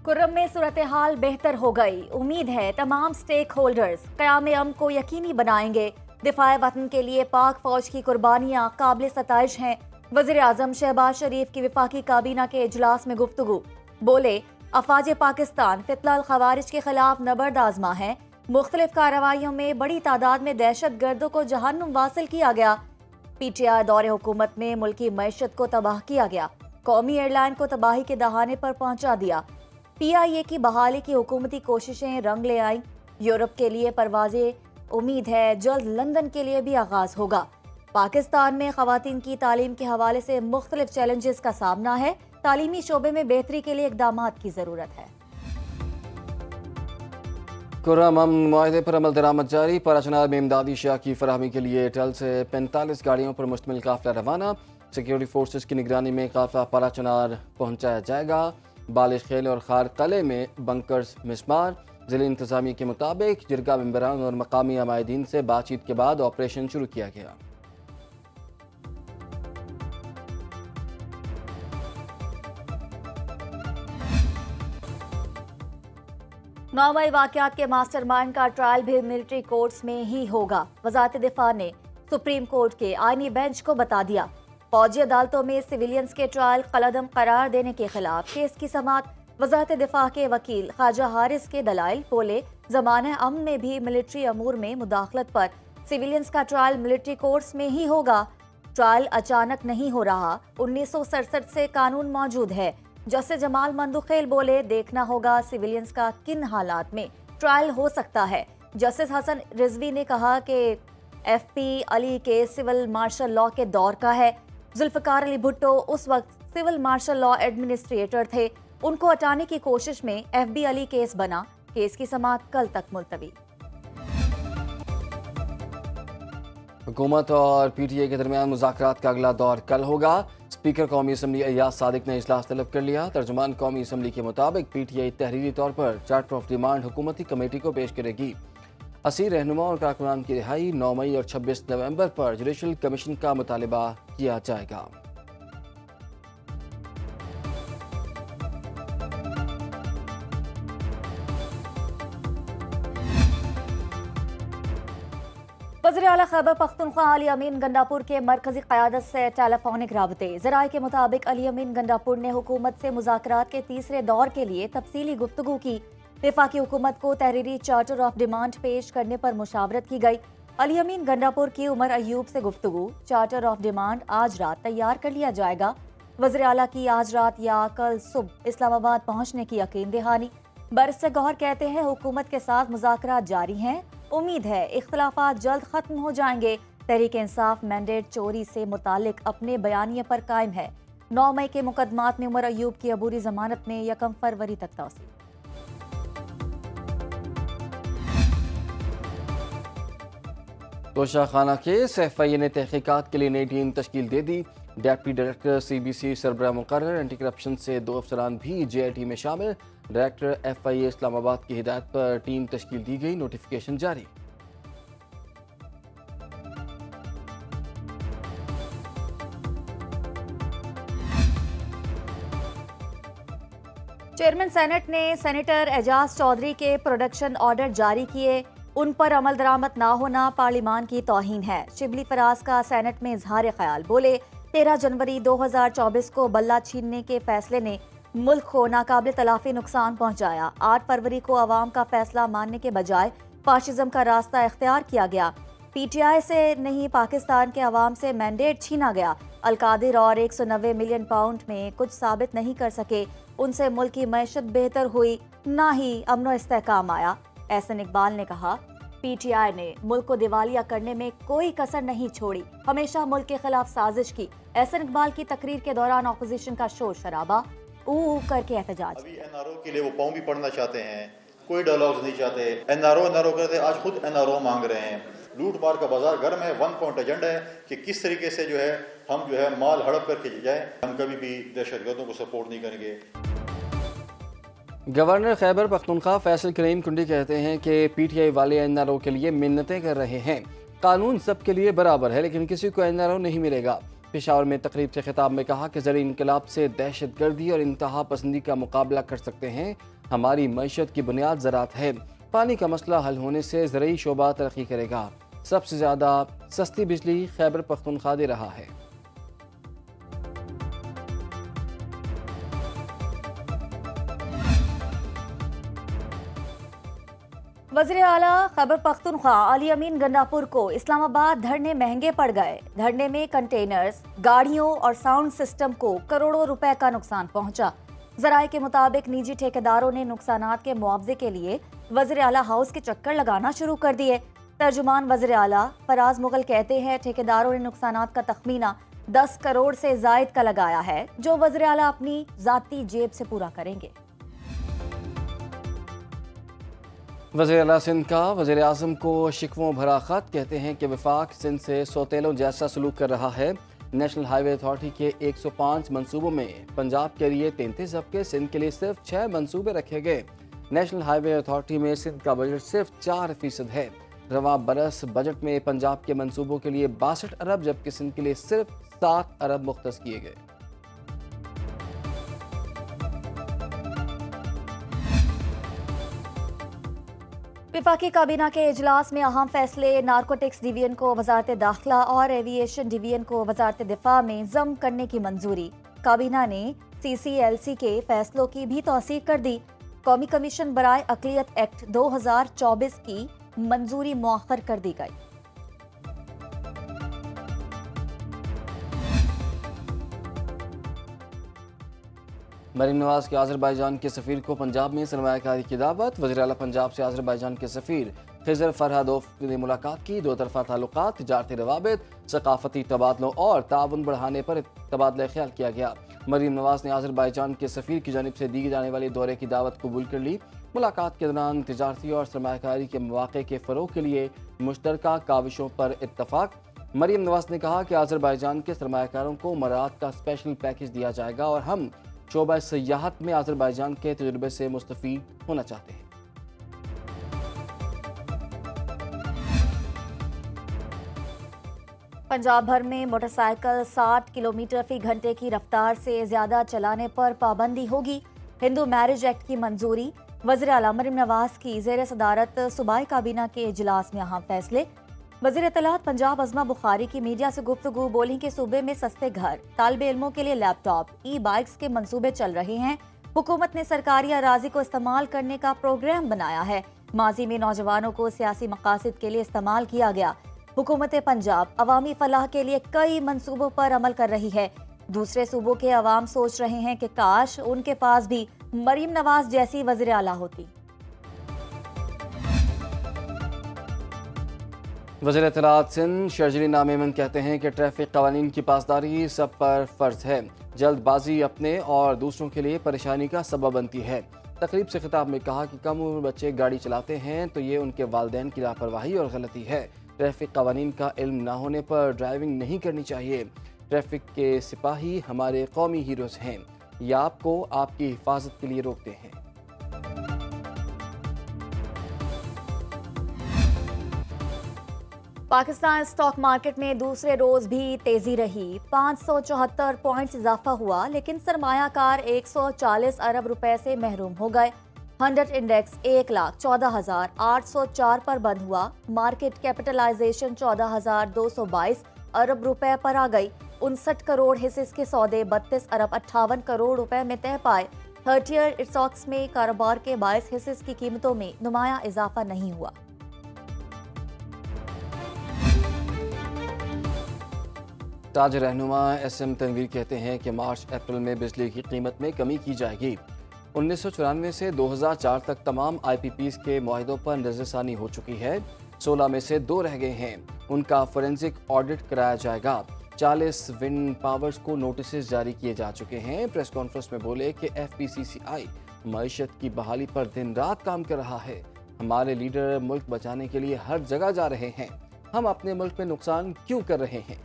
कुर्रम में सूरत हाल बेहतर हो गई। उम्मीद है तमाम स्टेक होल्डर्स क़याम अमन को यकीनी बनाएंगे। दिफाए वतन के लिए पाक फौज की कुर्बानियां काबिल सताइश हैं। वज़ीर आज़म शहबाज शरीफ की वफाकी काबीना के इजलास में गुफ्तगू। बोले, अफवाज पाकिस्तान फितनाल खवारिज के खिलाफ नबर्द आजमा है। मुख्तलिफ कार्रवाइयों में बड़ी तादाद में दहशत गर्दों को जहन्नुम वासिल किया गया। PTI दौरे हुकूमत में मुल्की मैशत को तबाह किया गया। कौमी एयरलाइन को तबाही के दहाने पर पहुंचा दिया। PIA की बहाली की हुकूमती कोशिशें रंग ले आईं। यूरोप के लिए परवाजें, उम्मीद है जल्द लंदन के लिए भी आगाज होगा। पाकिस्तान में खवातीन की तालीम के हवाले से मुख्तलिफ चैलेंजेस का सामना है। तालीमी शोबे में बेहतरी के लिए इकदामात की जरूरत है। कुर्रम अमन मुआहदे पर अमल दरामद जारी। पाराचनार में इमदादी अशिया की फराहमी के लिए टल से 45 गाड़ियों पर मुश्तमिल काफिला रवाना। सिक्योरिटी फोर्सेस की निगरानी में काफिला पाराचनार पहुंचाया जाएगा। बालिश खेल और खार कले में बंकर्स मिसमार। जिले इंतजामिया के मुताबिक जिरगा मेंबरान और मकामी अमायदीन से बातचीत के बाद ऑपरेशन शुरू किया गया। नौमई वाक़यात के मास्टरमाइंड का ट्रायल भी मिलिट्री कोर्ट्स में ही होगा। वज़ारत दिफा ने सुप्रीम कोर्ट के आईनी बेंच को बता दिया। फौजी अदालतों में सिविलियंस के ट्रायल कलअदम करार देने के खिलाफ केस की समाअत। वज़ारत दिफा के वकील ख्वाजा हारिस के दलाइल। बोले, ज़माने अमन में भी मिलिट्री अमूर में मुदाखलत पर सिविलियंस का ट्रायल मिलिट्री कोर्ट्स में ही होगा। ट्रायल अचानक नहीं हो रहा। 1967 से कानून मौजूद है। जस्टिस जमाल मंदुखेल बोले, देखना होगा सिविलियंस का किन हालात में ट्रायल हो सकता है। जस्टिस हसन रिजवी ने कहा कि FP अली के सिविल मार्शल लॉ के दौर का है। जुल्फकार अली भुट्टो उस वक्त सिविल मार्शल लॉ एडमिनिस्ट्रेटर थे। उनको हटाने की कोशिश में FB अली केस बना। केस की समाअत कल तक मुलतवी। हुकूमत और PTI के दरमियान मुज़ाकरात का अगला दौर कल होगा। स्पीकर कौमी असम्बली अय्याज सादिक ने इजलास तलब कर लिया। तर्जुमान कौमी असम्बली के मुताबिक PTI तहरीरी तौर पर चार्टर ऑफ डिमांड हुकूमती कमेटी को पेश करेगी। 80 रहनुमा और कारकुनान की रिहाई 9 मई और 26 नवंबर पर जुडिशल कमीशन का मुतालबा किया जाएगा। वज़ीर आला खैबर पख्तूनख्वा अली अमीन गंडापुर के मरकजी क़यादत से टेलीफोनिक राबते। ज़राए के मुताबिक अली अमीन गंडापुर ने हुकूमत से मुज़ाकरात के तीसरे दौर के लिए तफसीली गुफ्तगू की। वफाकी हुकूमत को तहरीरी चार्टर ऑफ डिमांड पेश करने पर मुशावरत की गई। अली अमीन गंडापुर की उमर अयूब से गुफ्तगू। चार्टर ऑफ डिमांड आज रात तैयार कर लिया जाएगा। वज़ीर आला की आज रात या कल सुबह इस्लामाबाद पहुँचने की यकीन दहानी। बैरिस्टर गौहर कहते हैं, हुकूमत के साथ मुज़ाकरात जारी हैं। उम्मीद है इख्तलाफात जल्द खत्म हो जाएंगे। तहरीक इंसाफ मैंडेट चोरी से मुतालिक अपने बयानिए पर कायम है। 9 मई के मुकदमात में उमर अयूब की अबूरी जमानत में 1 फरवरी तक तौसील। तोशा खाना केस FIA ने तहकीकात के लिए नई टीम तश्कील दे दी। डेप्टी डायरेक्टर CBC सरबराह मुकर्रर। एंटी करप्शन से 2 अफसरान भी JIT में शामिल। डायरेक्टर FIA इस्लामाबाद की हिदायत पर टीम तश्कील दी गई। नोटिफिकेशन जारी। चेयरमैन सेनेट ने सेनेटर एजाज चौधरी के प्रोडक्शन ऑर्डर जारी किए। उन पर अमल दरामद ना होना पार्लिमान की तौहीन है। शिबली फराज का सेनेट में इजहार ख्याल। बोले, 13 जनवरी 2024 को बल्ला छीनने के फैसले ने मुल्क को नाकाबिल तलाफी नुकसान पहुंचाया। 8 फरवरी को अवाम का फैसला मानने के बजाय फाशिज्म का रास्ता इख्तियार किया गया। PTI से नहीं, पाकिस्तान के अवाम से मैंडेट छीना गया। अलकादिर और 190 मिलियन पाउंड में कुछ साबित नहीं कर सके। उनसे मुल्क की मैशत बेहतर हुई, ना ही अमनो इस्तेहकाम आया। एहसन इकबाल ने कहा, PTI ने मुल्क को दिवालिया करने में कोई कसर नहीं छोड़ी, हमेशा मुल्क के खिलाफ साजिश की। एहसन इकबाल की तकरीर के दौरान ऑपोजिशन का शोर शराबा, ऊ करके एहतजाज। अभी NRO के लिए वो फॉर्म भी पढ़ना चाहते हैं, कोई डायलॉग्स नहीं चाहते। NRO करते, आज खुद NRO मांग रहे हैं। लूट मार का बाजार गर्म है। 1 पॉइंट एजेंडा है कि किस तरीके से जो है हम जो है माल हड़प करके जाए। हम कभी भी दहशतगर्दों को सपोर्ट नहीं करेंगे। गवर्नर खैबर पख्तूनख्वा फैसल करीम कुंडी कहते हैं कि PTI वाले NRO के लिए मिन्नतें कर रहे हैं। कानून सबके लिए बराबर है, लेकिन किसी को NRO नहीं मिलेगा। पेशावर में तकरीब से खिताब में कहा कि ज़री इनकलाब से दहशत गर्दी और इंतहा पसंदी का मुकाबला कर सकते हैं। हमारी मईशत की बुनियाद ज़राअत है। पानी का मसला हल होने से ज़रूरी शोबा तरक्की करेगा। सबसे ज़्यादा सस्ती बिजली खैबर पख्तूनख्वा दे रहा है। वज़ीर आला खैबर पख्तूनख्वा अली अमीन गंडापुर को इस्लामाबाद धरने महंगे पड़ गए। धरने में कंटेनर्स, गाड़ियों और साउंड सिस्टम को करोड़ों रुपए का नुकसान पहुंचा। जराये के मुताबिक निजी ठेकेदारों ने नुकसानात के मुआवजे के लिए वज़ीर आला हाउस के चक्कर लगाना शुरू कर दिए। तर्जुमान वज़ीर आला फराज मुगल कहते हैं ठेकेदारों ने नुकसानात का तखमीना 10 करोड़ से जायद का लगाया है, जो वज़ीर आला अपनी जाती जेब से पूरा करेंगे। वज़ीर आला सिंध का वज़ीर आज़म को शिकवों भरा खत, कहते हैं कि वफाक सिंध से सौतेलों जैसा सलूक कर रहा है। नेशनल हाईवे अथॉरिटी के 105 मंसूबों में पंजाब के लिए 33 जबकि सिंध के लिए सिर्फ 6 मंसूबे रखे गए। नेशनल हाईवे अथॉरिटी में सिंध का बजट सिर्फ 4% है। रवां बरस बजट में पंजाब के मंसूबों के लिए 62 अरब जबकि सिंध के लिए सिर्फ 7 अरब मुख्तस किए गए। विफाकी काबीना के इजलास में अहम फैसले। नारकोटिक्स डिवीजन को वजारत दाखिला और एविएशन डिवीजन को वजारत दिफा में जम करने की मंजूरी। काबीना ने CCLC के फैसलों की भी तौसीक कर दी। कौमी कमीशन बराए अक़लियत एक्ट 2024 की मंजूरी मुअख्खर कर दी गई। मरीम नवाज के आज़रबाईजान के सफ़ीर को पंजाब में सरमायाकारी की दावत। वज़ीर आला पंजाब से आज़रबाईजान के सफ़ीर खिज़र फरहादोफ ने मुलाकात की। दो तरफ़ा ताल्लुकात, तिजारती रवाबित, सकाफ़ती तबादलों और ताउन बढ़ाने पर तबादला ख्याल किया गया। मरीम नवाज ने आज़रबाईजान के सफ़ीर की जानिब से दी जाने वाली दौरे की दावत कबूल कर ली। मुलाकात के दौरान तिजारती और सरमायाकारी के मौक़े के फ़रोग़ के लिए मुश्तरका काविशों पर इत्तफ़ाक़। मरीम नवाज ने कहा कि आज़रबाईजान के सरमायाकारों को मरात का स्पेशल पैकेज दिया जाएगा और हम शोबा सयाहत में आज़रबाईजान के तजुर्बे से मुस्तफ़ीद होना चाहते हैं। पंजाब भर में मोटरसाइकिल 60 किलोमीटर फी घंटे की रफ्तार से ज्यादा चलाने पर पाबंदी होगी। हिंदू मैरिज एक्ट की मंजूरी। वज़ीर आला मरीम नवाज की ज़ेर सदारत सूबाई काबीना के इजलास में अहम फैसले। वज़ीर इत्तलात पंजाब अज़मा बुखारी की मीडिया से गुफ्तगू, बोली कि सूबे में सस्ते घर, तालिबे इल्मों के लिए लैपटॉप, ई-बाइक्स के मंसूबे चल रहे हैं। हुकूमत ने सरकारी अराजी को इस्तेमाल करने का प्रोग्राम बनाया है। माजी में नौजवानों को सियासी मकासद के लिए इस्तेमाल किया गया। हुकूमत पंजाब अवामी फलाह के लिए कई मंसूबों पर अमल कर रही है। दूसरे सूबों के अवाम सोच रहे हैं कि काश उनके पास भी मरीम नवाज जैसी वज़ीर आला होती। वज़ीर इत्तलात सिंध शर्जील नामेमन कहते हैं कि ट्रैफिक कवानीन की पासदारी सब पर फ़र्ज है। जल्दबाजी अपने और दूसरों के लिए परेशानी का सबब बनती है। तकरीब से खिताब में कहा कि कम उम्र बच्चे गाड़ी चलाते हैं तो ये उनके वालिदैन की लापरवाही और गलती है। ट्रैफिक कवानीन का इल्म ना होने पर ड्राइविंग नहीं करनी चाहिए। ट्रैफिक के सिपाही हमारे कौमी हीरोज़ हैं, ये आपको आपकी हिफाजत के लिए रोकते हैं। पाकिस्तान स्टॉक मार्केट में दूसरे रोज भी तेजी रही। 574 पॉइंट्स इजाफा हुआ, लेकिन सरमायाकार 140 अरब रुपए से महरूम हो गए। 100 इंडेक्स 1,14,804 पर बंद हुआ। मार्केट कैपिटलाइजेशन 14,222 अरब रुपए पर आ गई। 59 करोड़ हिस्से के सौदे 32 अरब 58 करोड़ रुपए में तय पाए। 30 स्टॉक्स में कारोबार के 22 हिस्से की कीमतों में नुमाया इजाफा नहीं हुआ। ताज रहनुमा SM तनवीर कहते हैं कि मार्च अप्रैल में बिजली की कीमत में कमी की जाएगी। 1994 से 2004 तक तमाम IPPs के मुआहिदों पर नजरसानी हो चुकी है। 16 में से 2 रह गए हैं, उनका फोरेंसिक ऑडिट कराया जाएगा। 40 विंड पावर्स को नोटिस जारी किए जा चुके हैं। प्रेस कॉन्फ्रेंस में बोले कि FPCCI मईशत की बहाली पर दिन रात काम कर रहा है। हमारे लीडर मुल्क बचाने के लिए हर जगह जा रहे हैं, हम अपने मुल्क में नुकसान क्यों कर रहे हैं।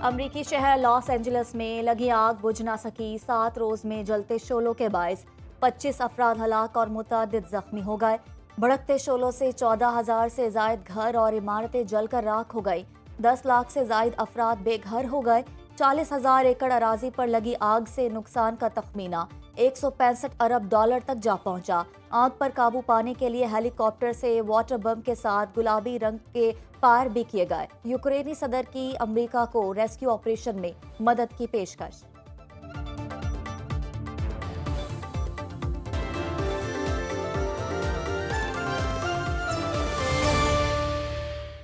अमरीकी शहर लॉस एंजलिस में लगी आग बुझ ना सकी। 7 रोज में जलते शोलों के बायस 25 अफराद हलाक और मुतअद्दिद जख्मी हो गए। भड़कते शोलों से 14,000 से जायद घर और इमारतें जलकर राख हो गई। 10 लाख से जायद अफराद बेघर हो गए। 40,000 एकड़ अराजी पर लगी आग से नुकसान का तखमीना 165 अरब डॉलर तक जा पहुंचा। आग पर काबू पाने के लिए हेलीकॉप्टर से वाटर बम के साथ गुलाबी रंग के फायर भी किए गए। यूक्रेनी सदर की अमेरिका को रेस्क्यू ऑपरेशन में मदद की पेशकश।